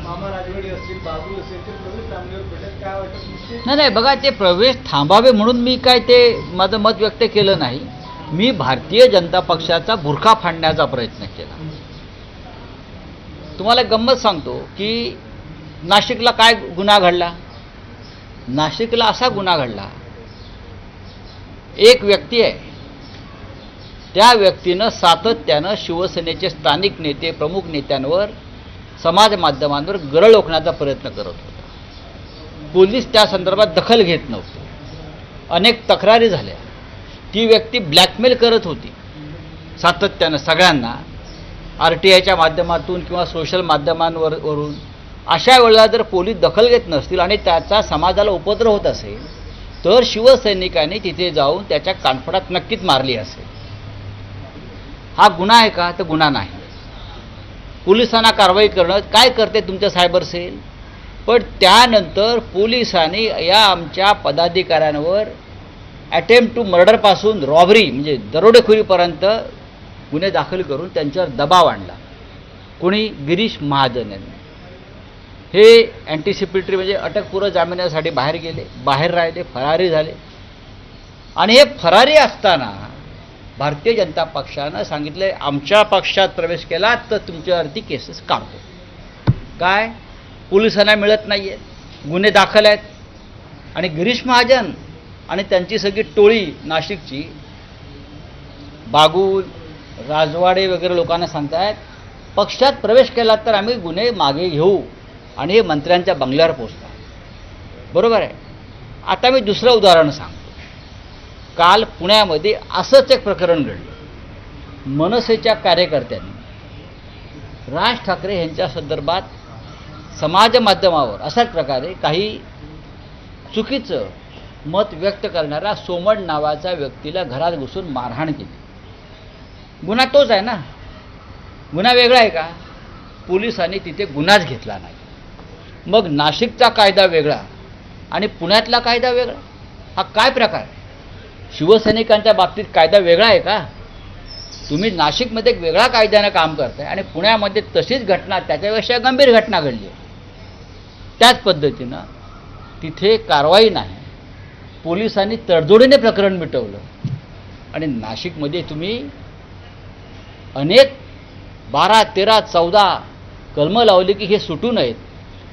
मामा राजवाडे असतील, बाजू असेल, ते प्रवेश थांबल्यावर भेटत काय वाटत? नाही बघा, ते प्रवेश थांबावे म्हणून मी काय ते माझं मत व्यक्त केलं नाही. मी भारतीय जनता पक्षाचा बुरखा फाडण्याचा प्रयत्न केला. तुम्हाला गंमत सांगतो की नाशिकला काय गुन्हा घडला. नाशिकला असा गुन्हा घडला, एक व्यक्ती आहे, त्या व्यक्तीनं सातत्यानं शिवसेनेचे स्थानिक नेते, प्रमुख नेत्यांवर, समाज माध्यमांवर गरळ ओकण्याचा प्रयत्न करत होता. पोलीस त्या संदर्भात दखल घेत नव्हते. अनेक तक्रारी झाल्या. ती व्यक्ती ब्लॅकमेल करत होती सातत्यानं सगळ्यांना, RTIच्या माध्यमातून किंवा सोशल माध्यमांवरून. अशा वेळेला जर पोलीस दखल घेत नसतील आणि त्याचा समाजाला उपद्रव होत असेल तर शिवसैनिकांनी तिथे जाऊन त्याच्या कानफडात नक्कीच मारली असेल. हा गुन्हा आहे का? तर गुन्हा नाही. पोलिसांना कारवाई करणं काय करते तुमचं सायबर सेल. पण त्यानंतर पोलिसांनी या आमच्या पदाधिकाऱ्यांवर अटेम्प्ट टू मर्डरपासून रॉबरी म्हणजे दरोडेखोरीपर्यंत गुन्हे दाखल करून त्यांच्यावर दबाव आणला. कोणी? गिरीश महाजन यांनी. हे अँटिसिपेटरी म्हणजे अटकपूर्व जामिनासाठी बाहेर गेले, बाहेर राहिले, फरारी झाले. आणि हे फरारी असताना भारतीय जनता पक्षानं सांगितलं आमच्या पक्षात प्रवेश केला तर तुमच्यावरती केसेस काढतो. काय? पोलिसांना मिळत नाही आहेत, गुन्हे दाखल आहेत. आणि गिरीश महाजन आणि त्यांची सगळी टोळी नाशिकची, बागुल, राजवाडे वगैरे लोकांना सांगतायत पक्षात प्रवेश केला तर आम्ही गुन्हे मागे घेऊ आणि हे मंत्र्यांच्या बंगल्यावर पोचतात. बरोबर आहे. आता मी दुसरं उदाहरण सांगतो. काल पुण्यामध्ये असंच एक प्रकरण घडलं. मनसेच्या कार्यकर्त्यांनी राज ठाकरे यांच्या संदर्भात समाज माध्यमावर अशाच प्रकारे काही चुकीचं मत व्यक्त करणाऱ्या सोमण नावाच्या व्यक्तीला घरात घुसून मारहाण केली. गुन्हा तोच आहे ना. गुन्हा वेगळा आहे का? पोलिसांनी तिथे गुन्हाच घेतला नाही. मग नाशिकचा कायदा वेगळा आणि पुण्यातला कायदा वेगळा. हा काय प्रकार आहे? शिवसैनिकांच्या बाबतीत कायदा वेगळा आहे का? तुम्ही नाशिकमध्ये एक वेगळा कायद्यानं काम करताय आणि पुण्यामध्ये तशीच घटना, त्याच्यापेक्षा गंभीर घटना घडली. त्याच पद्धतीनं तिथे कारवाई नाही. पोलिसांनी तडजोडीने प्रकरण मिटवलं. आणि नाशिकमध्ये तुम्ही अनेक 12, 13, 14 कलमं लावली की हे सुटू नयेत.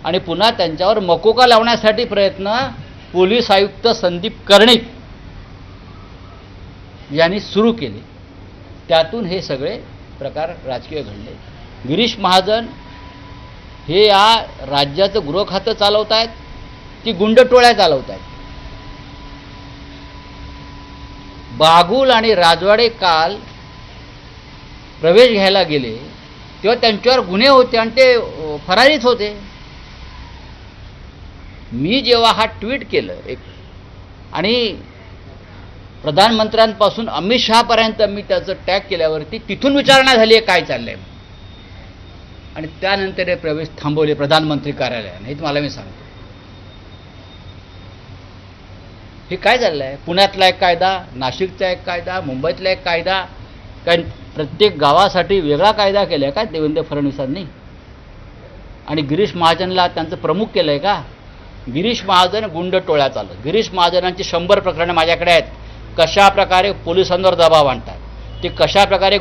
आणि पुन्हा त्यांच्यावर मकोका लावण्यासाठी प्रयत्न पोलीस आयुक्त संदीप कर्णिक यांनी सुरू केले. त्यातून हे सगळे प्रकार राजकीय घडले. गिरीश महाजन हे या राज्याचं गृहखातं चालवत आहेत की गुंडटोळ्या चालवत आहेत. बागुल आणि राजवाडे काल प्रवेश घ्यायला गेले तेव्हा त्यांच्यावर गुन्हे होते आणि ते फरारीच होते. मी जेव्हा हा ट्विट केलं एक आणि प्रधानमंत्र्यांपासून अमित शहापर्यंत मी त्याचं टॅग केल्यावरती तिथून विचारणा झाली आहे काय चाललंय. आणि त्यानंतर हे प्रवेश थांबवले प्रधानमंत्री कार्यालयाने. हे तुम्हाला मी सांगतो. हे काय चाललं आहे? पुण्यातला एक कायदा, नाशिकचा एक कायदा, मुंबईतला एक कायदा, कारण प्रत्येक गावासाठी वेगळा कायदा केला आहे का देवेंद्र फडणवीसांनी? आणि गिरीश महाजनला त्यांचं प्रमुख केलं आहे का? गिरीश महाजन गुंड टोळ्या चालत. गिरीश महाजनांची 100 प्रकरणं माझ्याकडे आहेत. कशा प्रकारे पोलिसांवर दबाव आणतात, ते कशा प्रकारे